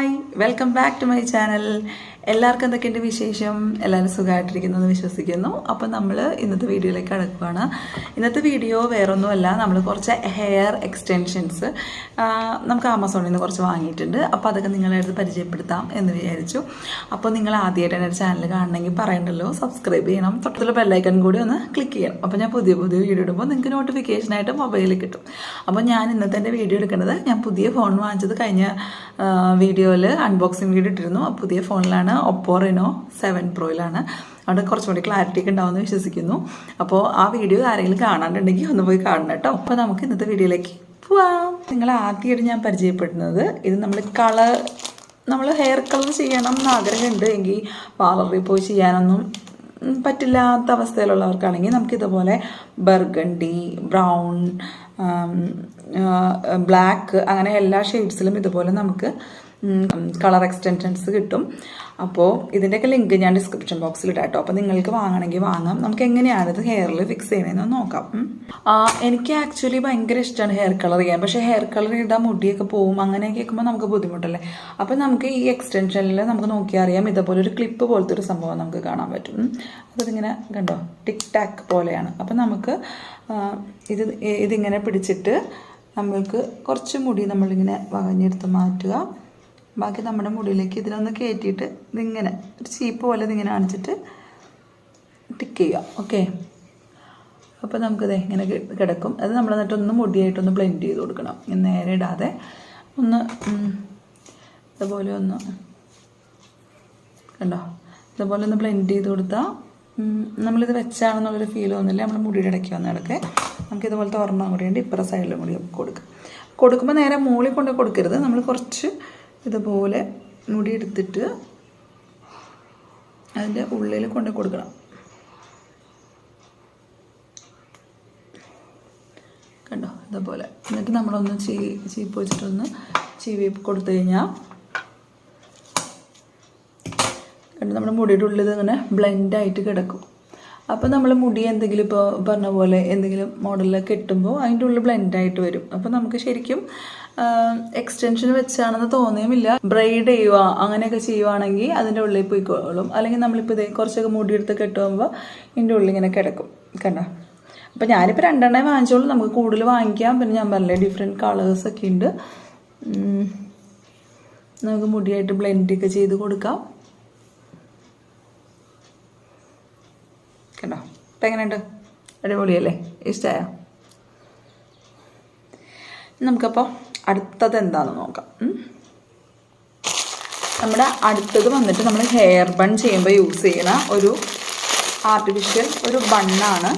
Hi, welcome back to my channel. എല്ലാവർക്കും എന്തൊക്കെയുണ്ട് വിശേഷം? എല്ലാവരും സുഖമായിട്ടിരിക്കുന്നു എന്ന് വിശ്വസിക്കുന്നു. അപ്പോൾ നമ്മൾ ഇന്നത്തെ വീഡിയോയിലേക്ക് കടക്കുകയാണ്. ഇന്നത്തെ വീഡിയോ വേറൊന്നുമല്ല, നമ്മൾ കുറച്ച് ഹെയർ എക്സ്റ്റൻഷൻസ് നമുക്ക് ആമസോണിൽ നിന്ന് കുറച്ച് വാങ്ങിയിട്ടുണ്ട്. അപ്പോൾ അതൊക്കെ നിങ്ങളെ അടുത്ത് പരിചയപ്പെടുത്താം എന്ന് വിചാരിച്ചു. അപ്പോൾ നിങ്ങൾ ആദ്യമായിട്ട് എൻ്റെ ചാനൽ കാണണമെങ്കിൽ പറയണ്ടല്ലോ, സബ്സ്ക്രൈബ് ചെയ്യണം, തൊട്ടുള്ള ബെല്ലൈക്കൺ കൂടി ഒന്ന് ക്ലിക്ക് ചെയ്യണം. അപ്പോൾ ഞാൻ പുതിയ വീഡിയോ ഇടുമ്പോൾ നിങ്ങൾക്ക് നോട്ടിഫിക്കേഷനായിട്ട് മൊബൈലിൽ കിട്ടും. അപ്പോൾ ഞാൻ ഇന്നത്തെ എൻ്റെ വീഡിയോ എടുക്കുന്നത്, ഞാൻ പുതിയ ഫോൺ വാങ്ങിച്ചത് കഴിഞ്ഞ വീഡിയോയിൽ അൺബോക്സിങ് വീഡിയോ ഇട്ടിരുന്നു. പുതിയ ഫോണിലാണ്, ഒപ്പോ റെനോ 7 പ്രോയിലാണ്. അവിടെ കുറച്ചും കൂടി ക്ലാരിറ്റി ഒക്കെ ഉണ്ടാവുമെന്ന് വിശ്വസിക്കുന്നു. അപ്പോൾ ആ വീഡിയോ ആരെങ്കിലും കാണാണ്ടുണ്ടെങ്കിൽ ഒന്ന് പോയി കാണണം കേട്ടോ. അപ്പോൾ നമുക്ക് ഇന്നത്തെ വീഡിയോയിലേക്ക് പോവാം. നിങ്ങൾ ആദ്യമായിട്ട് ഞാൻ പരിചയപ്പെടുന്നത്, ഇത് നമ്മൾ ഹെയർ കളർ ചെയ്യണം എന്ന് ആഗ്രഹമുണ്ട് എങ്കിൽ പാർലറിൽ പോയി ചെയ്യാനൊന്നും പറ്റില്ലാത്ത അവസ്ഥയിലുള്ളവർക്കാണെങ്കിൽ നമുക്കിതുപോലെ ബർഗണ്ടി, ബ്രൗൺ, ബ്ലാക്ക് അങ്ങനെ എല്ലാ ഷെയ്ഡ്സിലും ഇതുപോലെ നമുക്ക് കളർ എക്സ്റ്റൻഷൻസ് കിട്ടും. അപ്പോൾ ഇതിൻ്റെയൊക്കെ ലിങ്ക് ഞാൻ ഡിസ്ക്രിപ്ഷൻ ബോക്സിൽ ഇടാം കേട്ടോ. അപ്പോൾ നിങ്ങൾക്ക് വാങ്ങണമെങ്കിൽ വാങ്ങാം. നമുക്ക് എങ്ങനെയാണ് ഇത് ഹെയറിൽ ഫിക്സ് ചെയ്യണമെന്ന് നോക്കാം. എനിക്ക് ആക്ച്വലി ഭയങ്കര ഇഷ്ടമാണ് ഹെയർ കളർ ചെയ്യാൻ. പക്ഷേ ഹെയർ കളർ ചെയ്താൽ മുടിയൊക്കെ പോവും, അങ്ങനെയൊക്കെ കേൾക്കുമ്പോൾ നമുക്ക് ബുദ്ധിമുട്ടല്ലേ. അപ്പോൾ നമുക്ക് ഈ എക്സ്റ്റൻഷനിൽ നമുക്ക് നോക്കിയാൽ അറിയാം, ഇതുപോലെ ഒരു ക്ലിപ്പ് പോലത്തെ ഒരു സംഭവം നമുക്ക് കാണാൻ പറ്റും. അതിങ്ങനെ കണ്ടോ, ടിക് ടാക്ക് പോലെയാണ്. അപ്പം നമുക്ക് ഇതിങ്ങനെ പിടിച്ചിട്ട് നമ്മൾക്ക് കുറച്ച് മുടി നമ്മളിങ്ങനെ വകഞ്ഞെടുത്ത് മാറ്റുക. ബാക്കി നമ്മുടെ മുടിയിലേക്ക് ഇതിനൊന്ന് കയറ്റിയിട്ട് ഇതിങ്ങനെ ഒരു ചീപ്പ് പോലെ ഇതിങ്ങനെ കാണിച്ചിട്ട് ടിക്ക് ചെയ്യുക. ഓക്കെ, അപ്പോൾ നമുക്കിത് ഇങ്ങനെ കിടക്കും. അത് നമ്മൾ എന്നിട്ടൊന്ന് മുടിയായിട്ടൊന്ന് ബ്ലെൻഡ് ചെയ്ത് കൊടുക്കണം. നേരെ ഇടാതെ ഒന്ന് ഇതുപോലെ ഒന്ന് കണ്ടോ, ഇതുപോലെ ഒന്ന് ബ്ലെൻഡ് ചെയ്ത് കൊടുത്താൽ നമ്മളിത് വെച്ചാണെന്നുള്ളൊരു ഫീൽ തോന്നില്ല. നമ്മൾ മുടിയുടെ ഇടയ്ക്ക് വന്നിടക്കെ നമുക്കിതുപോലത്തെ ഒരെണ്ണം കൂടി ഉണ്ട്. ഇപ്പുറ സൈഡിലും കൂടി കൊടുക്കുമ്പോൾ നേരെ മുകളിൽ കൊണ്ട് കൊടുക്കരുത്. നമ്മൾ കുറച്ച് ഇതുപോലെ മുടി എടുത്തിട്ട് അതിൻ്റെ ഉള്ളിൽ കൊണ്ട് കൊടുക്കണം. കണ്ടോ, ഇതുപോലെ. എന്നിട്ട് നമ്മളൊന്ന് ചീപ്പ് വെച്ചിട്ടൊന്ന് ചീവി കൊടുത്തു കഴിഞ്ഞാൽ കണ്ടോ, നമ്മുടെ മുടിയുടെ ഉള്ളിൽ ഇങ്ങനെ ബ്ലെൻഡായിട്ട് കിടക്കും. അപ്പോൾ നമ്മൾ മുടി എന്തെങ്കിലും ഇപ്പോൾ പറഞ്ഞ പോലെ എന്തെങ്കിലും മോഡലിലൊക്കെ കെട്ടുമ്പോൾ അതിൻ്റെ ഉള്ളിൽ ബ്ലെൻഡായിട്ട് വരും. അപ്പോൾ നമുക്ക് ശരിക്കും എക്സ്റ്റൻഷൻ വെച്ചാണെന്ന് തോന്നിയുമില്ല. ബ്രൈഡ് ചെയ്യുക അങ്ങനെയൊക്കെ ചെയ്യുവാണെങ്കിൽ അതിൻ്റെ ഉള്ളിൽ പോയിക്കോളും. അല്ലെങ്കിൽ നമ്മളിപ്പോൾ ഇതേ കുറച്ചൊക്കെ മുടിയെടുത്ത് കെട്ടുമ്പോൾ ഇതിൻ്റെ ഉള്ളിൽ ഇങ്ങനെ കിടക്കും. കണ്ടോ, അപ്പോൾ ഞാനിപ്പോൾ 2 വാങ്ങിച്ചോളൂ. നമുക്ക് കൂടുതൽ വാങ്ങിക്കാം. പിന്നെ ഞാൻ പറഞ്ഞില്ലേ, ഡിഫറെൻറ്റ് കളേഴ്സൊക്കെ ഉണ്ട്. നമുക്ക് മുടിയായിട്ട് ബ്ലെൻഡൊക്കെ ചെയ്ത് കൊടുക്കാം. കണ്ടോ, ഇപ്പം എങ്ങനെയുണ്ട്? അടിപൊളിയല്ലേ? ഇഷ്ടമായോ? നമുക്കപ്പോൾ അടുത്തത് എന്താണെന്ന് നോക്കാം. നമ്മുടെ അടുത്തത് വന്നിട്ട് നമ്മൾ ഹെയർ ബൺ ചെയ്യുമ്പോൾ യൂസ് ചെയ്യുന്ന ഒരു ആർട്ടിഫിഷ്യൽ ഒരു ബണ്ണാണ്.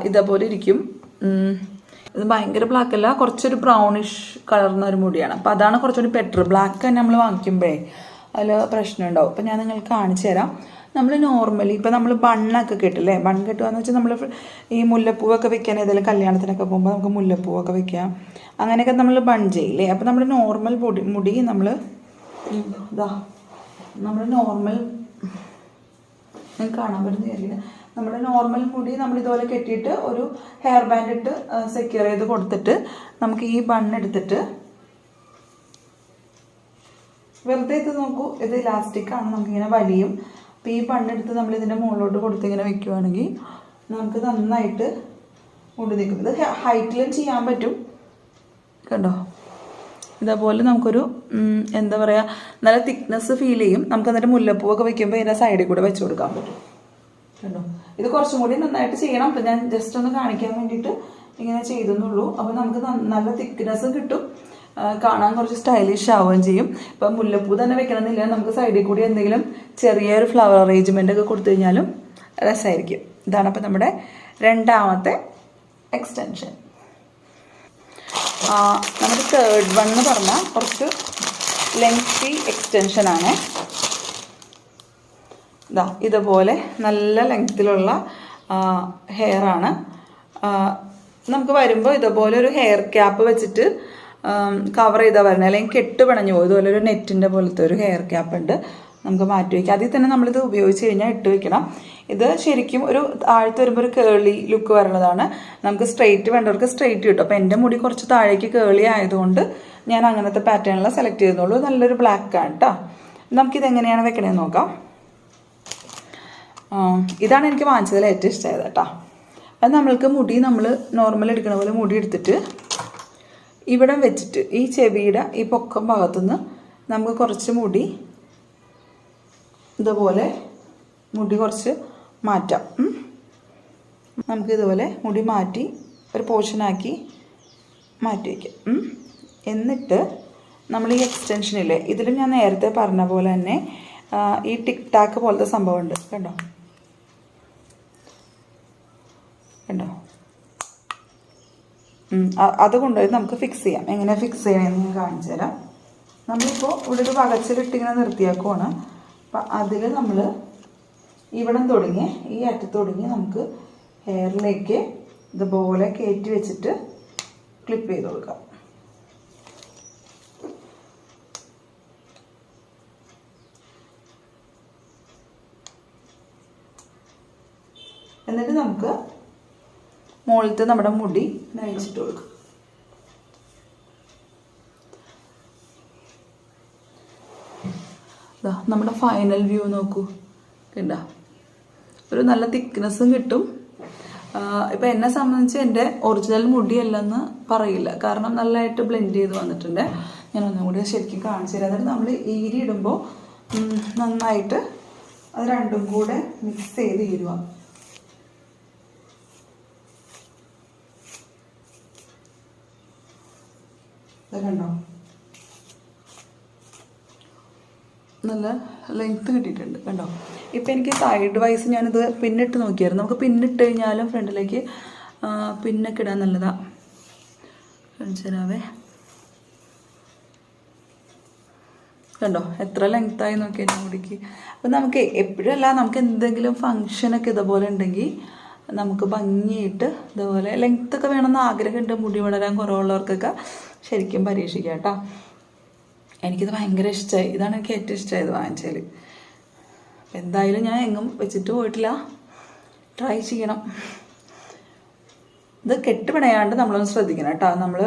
ഇതേപോലെ ഇരിക്കും. ഇത് ഭയങ്കര ബ്ലാക്ക് അല്ല, കുറച്ചൊരു ബ്രൗണിഷ് കളർന്ന ഒരു മുടിയാണ്. അപ്പോൾ അതാണ് കുറച്ചുകൂടി ബെറ്റർ. ബ്ലാക്ക് തന്നെ നമ്മൾ വാങ്ങിക്കുമ്പോഴേ അതിൽ പ്രശ്നം ഉണ്ടാവും. അപ്പോൾ ഞാൻ നിങ്ങൾക്ക് കാണിച്ചു തരാം. നമ്മൾ നോർമലി ഇപ്പോൾ നമ്മൾ ബണ്ണൊക്കെ കെട്ടില്ലേ, ബൺ കെട്ടുകയെന്ന് വെച്ചാൽ നമ്മൾ ഈ മുല്ലപ്പൂവൊക്കെ വെക്കാൻ ഏതെങ്കിലും കല്യാണത്തിനൊക്കെ പോകുമ്പോൾ നമുക്ക് മുല്ലപ്പൂവൊക്കെ വെക്കാം. അങ്ങനെയൊക്കെ നമ്മൾ ബൺ ചെയ്യില്ലേ. അപ്പോൾ നമ്മുടെ നോർമൽ മുടി നമ്മൾ നോർമൽ കാണാൻ പറ്റുന്ന കാര്യമില്ല. നമ്മുടെ നോർമൽ മുടി നമ്മൾ ഇതുപോലെ കെട്ടിയിട്ട് ഒരു ഹെയർ ബാൻഡ് ഇട്ട് സെക്യൂർ ചെയ്ത് കൊടുത്തിട്ട് നമുക്ക് ഈ ബണ്ണെടുത്തിട്ട് വെറുതെ ഇത് നോക്കൂ, ഇത് ഇലാസ്റ്റിക്കാണ്, നമുക്കിങ്ങനെ വലിയും. അപ്പോൾ ഈ ബണ്ണെടുത്ത് നമ്മൾ ഇതിൻ്റെ മുകളിലോട്ട് കൊടുത്തിങ്ങനെ വെക്കുകയാണെങ്കിൽ നമുക്ക് നന്നായിട്ട് മുടി നിൽക്കും. ഇത് ഹൈറ്റിലും ചെയ്യാൻ പറ്റും. കണ്ടോ, ഇതേപോലെ നമുക്കൊരു എന്താ പറയുക, നല്ല തിക്നെസ് ഫീൽ ചെയ്യും. നമുക്ക് എന്നിട്ട് മുല്ലപ്പൂവൊക്കെ വെക്കുമ്പോൾ ഇതിൻ്റെ സൈഡിൽ കൂടെ വെച്ച് കൊടുക്കാൻ പറ്റും. കണ്ടോ, ഇത് കുറച്ചും കൂടി നന്നായിട്ട് ചെയ്യണം. അപ്പം ഞാൻ ജസ്റ്റ് ഒന്ന് കാണിക്കാൻ വേണ്ടിയിട്ട് ഇങ്ങനെ ചെയ്തെന്നുള്ളൂ. അപ്പോൾ നമുക്ക് നല്ല തിക്നെസ്സും കിട്ടും, കാണാൻ കുറച്ച് സ്റ്റൈലിഷ് ആവുകയും ചെയ്യും. ഇപ്പം മുല്ലപ്പൂ തന്നെ വെക്കണമെന്നില്ല, നമുക്ക് സൈഡിൽ കൂടി എന്തെങ്കിലും ചെറിയൊരു ഫ്ലവർ അറേഞ്ച്മെൻ്റ് ഒക്കെ കൊടുത്തു കഴിഞ്ഞാലും രസമായിരിക്കും. ഇതാണ് അപ്പം നമ്മുടെ രണ്ടാമത്തെ എക്സ്റ്റൻഷൻ. നമ്മുടെ തേർഡ് വൺ എന്ന് പറഞ്ഞാൽ കുറച്ച് ലെങ്തി എക്സ്റ്റൻഷനാണ്. ഇതുപോലെ നല്ല ലെങ്ത്തിലുള്ള ഹെയറാണ്. നമുക്ക് വരുമ്പോൾ ഇതുപോലെ ഒരു ഹെയർ ക്യാപ്പ് വെച്ചിട്ട് കവർ ചെയ്താൽ വരണം, അല്ലെങ്കിൽ കെട്ട് പിണഞ്ഞു പോകും. ഇതുപോലെ ഒരു നെറ്റിൻ്റെ പോലത്തെ ഒരു ഹെയർ ക്യാപ്പ് ഉണ്ട്. നമുക്ക് മാറ്റി വയ്ക്കാം. അതിൽ തന്നെ നമ്മളിത് ഉപയോഗിച്ച് കഴിഞ്ഞാൽ ഇട്ട് വെക്കണം. ഇത് ശരിക്കും ഒരു താഴത്ത് വരുമ്പോൾ ഒരു കേളി ലുക്ക് വരുന്നതാണ്. നമുക്ക് സ്ട്രെയിറ്റ് വേണ്ടവർക്ക് സ്ട്രെയിറ്റ് കിട്ടും. അപ്പോൾ എൻ്റെ മുടി കുറച്ച് താഴേക്ക് കേളി ആയതുകൊണ്ട് ഞാൻ അങ്ങനത്തെ പാറ്റേണിൽ സെലക്ട് ചെയ്യുന്നുള്ളൂ. നല്ലൊരു ബ്ലാക്ക് ആണ് കേട്ടോ. നമുക്കിത് എങ്ങനെയാണ് വെക്കണേന്ന് നോക്കാം. ഇതാണ് എനിക്ക് വാങ്ങിച്ചതിൽ ഏറ്റവും ഇഷ്ടമായത് കേട്ടോ. അത് നമ്മൾക്ക് മുടി നമ്മൾ നോർമൽ എടുക്കുന്ന പോലെ മുടി എടുത്തിട്ട് ഇവിടെ വെച്ചിട്ട് ഈ ചെവിയുടെ ഈ പൊക്കം ഭാഗത്തുനിന്ന് നമുക്ക് കുറച്ച് മുടി ഇതുപോലെ മുടി കുറച്ച് മാറ്റാം. നമുക്കിതുപോലെ മുടി മാറ്റി ഒരു പോർഷനാക്കി മാറ്റി വയ്ക്കാം. എന്നിട്ട് നമ്മൾ ഈ എക്സ്റ്റൻഷനില്ലേ, ഇതിൽ ഞാൻ നേരത്തെ പറഞ്ഞ പോലെ തന്നെ ഈ ടിക് ടാക്ക് പോലത്തെ സംഭവം ഉണ്ട് കണ്ടോ കണ്ടോ. അത് കൊണ്ടുപോയി നമുക്ക് ഫിക്സ് ചെയ്യാം. എങ്ങനെ ഫിക്സ് ചെയ്യണമെന്ന് ഞാൻ കാണിച്ചു തരാം. നമ്മളിപ്പോൾ ഇവിടെ ഒരു വകച്ചിലിട്ടിങ്ങനെ നിർത്തിയാക്കുവാണ്. അപ്പം അതിൽ നമ്മൾ ഇവിടം തുടങ്ങി ഈ അറ്റത്ത് തുടങ്ങി നമുക്ക് ഹെയറിലേക്ക് ഇതുപോലെ കയറ്റി വെച്ചിട്ട് ക്ലിപ്പ് ചെയ്ത് കൊടുക്കാം. എന്നിട്ട് നമുക്ക് മുകളിലത്തെ നമ്മുടെ മുടി നയിച്ചിട്ട് കൊടുക്കും. നമ്മുടെ ഫൈനൽ വ്യൂ നോക്കൂ, കണ്ടോ? ഒരു നല്ല തിക്നെസ്സും കിട്ടും. ഇപ്പം എന്നെ സംബന്ധിച്ച് എൻ്റെ ഒറിജിനൽ മുടിയല്ലെന്ന് പറയില്ല, കാരണം നല്ലതായിട്ട് ബ്ലെൻഡ് ചെയ്ത് വന്നിട്ടുണ്ട്. ഞാൻ ഒന്നും കൂടി ശരിക്കും കാണിച്ചു തരാം. എന്നിട്ട് നമ്മൾ ഈരി ഇടുമ്പോൾ നന്നായിട്ട് അത് രണ്ടും കൂടെ മിക്സ് ചെയ്ത് ഈരുക. കണ്ടോ, നല്ല ലെങ്ത്ത് കിട്ടിയിട്ടുണ്ട് കണ്ടോ. ഇപ്പം എനിക്ക് സൈഡ് വൈസ് ഞാനിത് പിന്നിട്ട് നോക്കിയായിരുന്നു. നമുക്ക് പിന്നിട്ട് കഴിഞ്ഞാലും ഫ്രണ്ടിലേക്ക് പിന്നൊക്കെ ഇടാൻ നല്ലതാണ്. കാണിച്ചു തരാവേ. കണ്ടോ എത്ര ലെങ്ത്തായി നോക്കിയാൽ മുടിക്ക്. അപ്പം നമുക്ക് എപ്പോഴല്ല, നമുക്ക് എന്തെങ്കിലും ഫങ്ഷനൊക്കെ ഇതുപോലെ ഉണ്ടെങ്കിൽ നമുക്ക് ഭംഗിയായിട്ട് ഇതുപോലെ ലെങ്ത്തൊക്കെ വേണമെന്ന് ആഗ്രഹമുണ്ട്, മുടി വളരാൻ കുറവുള്ളവർക്കൊക്കെ ശരിക്കും പരീക്ഷിക്കാം കേട്ടോ. എനിക്കിത് ഭയങ്കര ഇഷ്ടമായി. ഇതാണ് എനിക്ക് ഏറ്റവും ഇഷ്ടമായത് വാങ്ങിച്ചാൽ. എന്തായാലും ഞാൻ എങ്ങും വെച്ചിട്ട് പോയിട്ടില്ല, ട്രൈ ചെയ്യണം. ഇത് കെട്ടുപിണയാണ്ട് നമ്മളൊന്ന് ശ്രദ്ധിക്കണം കേട്ടോ. നമ്മൾ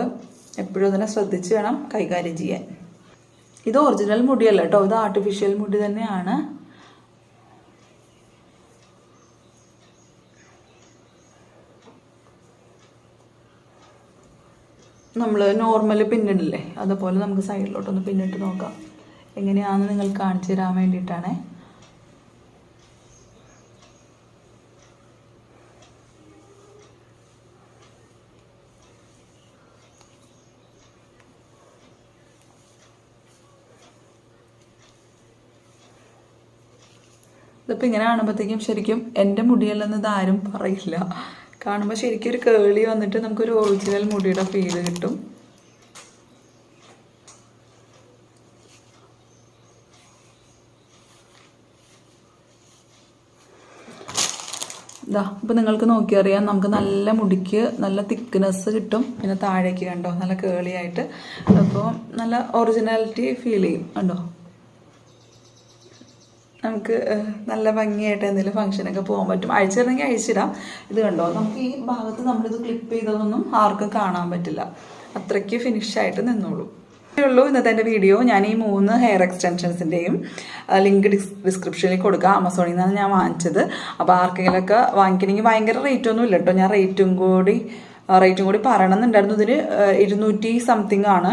എപ്പോഴും അതിനെ ശ്രദ്ധിച്ച് വേണം കൈകാര്യം ചെയ്യാൻ. ഇത് ഒറിജിനൽ മുടിയല്ല കേട്ടോ, ഇത് ആർട്ടിഫിഷ്യൽ മുടി തന്നെയാണ്. നമ്മൾ നോർമൽ പിന്നിടില്ലേ, അതുപോലെ നമുക്ക് സൈഡിലോട്ടൊന്ന് പിന്നിട്ട് നോക്കാം. എങ്ങനെയാണെന്ന് നിങ്ങൾക്ക് കാണിച്ചു തരാൻ വേണ്ടിയിട്ടാണ്. ഇതിപ്പോൾ ഇങ്ങനെ കാണുമ്പോഴത്തേക്കും ശരിക്കും എൻ്റെ മുടിയല്ലെന്ന് ഇതാരും പറയില്ല. കാണുമ്പോൾ ശരിക്കും ഒരു കേളി വന്നിട്ട് നമുക്കൊരു ഒറിജിനൽ മുടിയുടെ ഫീല് കിട്ടും. ഇതാ ഇപ്പം നിങ്ങൾക്ക് നോക്കിയറിയാം, നമുക്ക് നല്ല മുടിക്ക് നല്ല തിക്നെസ് കിട്ടും. പിന്നെ താഴേക്ക് കണ്ടോ നല്ല കേളിയായിട്ട്, അപ്പോൾ നല്ല ഒറിജിനാലിറ്റി ഫീൽ ചെയ്യും കണ്ടോ. നമുക്ക് നല്ല ഭംഗിയായിട്ട് എന്തെങ്കിലും ഫംഗ്ഷനൊക്കെ പോകാൻ പറ്റും. അഴിച്ചിടണമെങ്കിൽ അഴിച്ചിടാം. ഇത് കണ്ടോ, നമുക്ക് ഈ ഭാഗത്ത് നമ്മളിത് ക്ലിപ്പ് ചെയ്തതൊന്നും ആർക്കും കാണാൻ പറ്റില്ല, അത്രയ്ക്ക് ഫിനിഷായിട്ട് നിന്നോളൂ. ഉള്ളൂ ഇന്നത്തെ എൻ്റെ വീഡിയോ. ഞാൻ ഈ 3 ഹെയർ എക്സ്റ്റൻഷൻസിൻ്റെയും ലിങ്ക് ഡിസ്ക്രിപ്ഷനിൽ കൊടുക്കാം. ആമസോണിൽ നിന്നാണ് ഞാൻ വാങ്ങിച്ചത്. അപ്പോൾ ആർക്കെങ്കിലുമൊക്കെ വാങ്ങിക്കണമെങ്കിൽ ഭയങ്കര റേറ്റ് ഒന്നും ഇല്ല കേട്ടോ. ഞാൻ റേറ്റും കൂടി പറയണമെന്നുണ്ടായിരുന്നു. ഇതിന് 200 സംതിങ് ആണ്.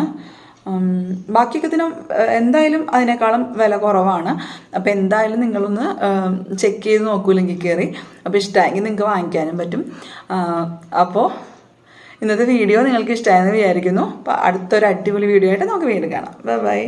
ബാക്കിയൊക്കെ ഇതിനും എന്തായാലും അതിനേക്കാളും വില കുറവാണ്. അപ്പോൾ എന്തായാലും നിങ്ങളൊന്ന് ചെക്ക് ചെയ്ത് നോക്കൂ ലിങ്കിൽ കയറി. അപ്പോൾ ഇഷ്ടമായെങ്കിൽ നിങ്ങൾക്ക് വാങ്ങിക്കാനും പറ്റും. അപ്പോൾ ഇന്നത്തെ വീഡിയോ നിങ്ങൾക്ക് ഇഷ്ടമായെന്ന് വിചാരിക്കുന്നു. അപ്പോൾ അടുത്തൊരു അടിപൊളി വീഡിയോ ആയിട്ട് നമുക്ക് വീണ്ടും കാണാം. Bye bye.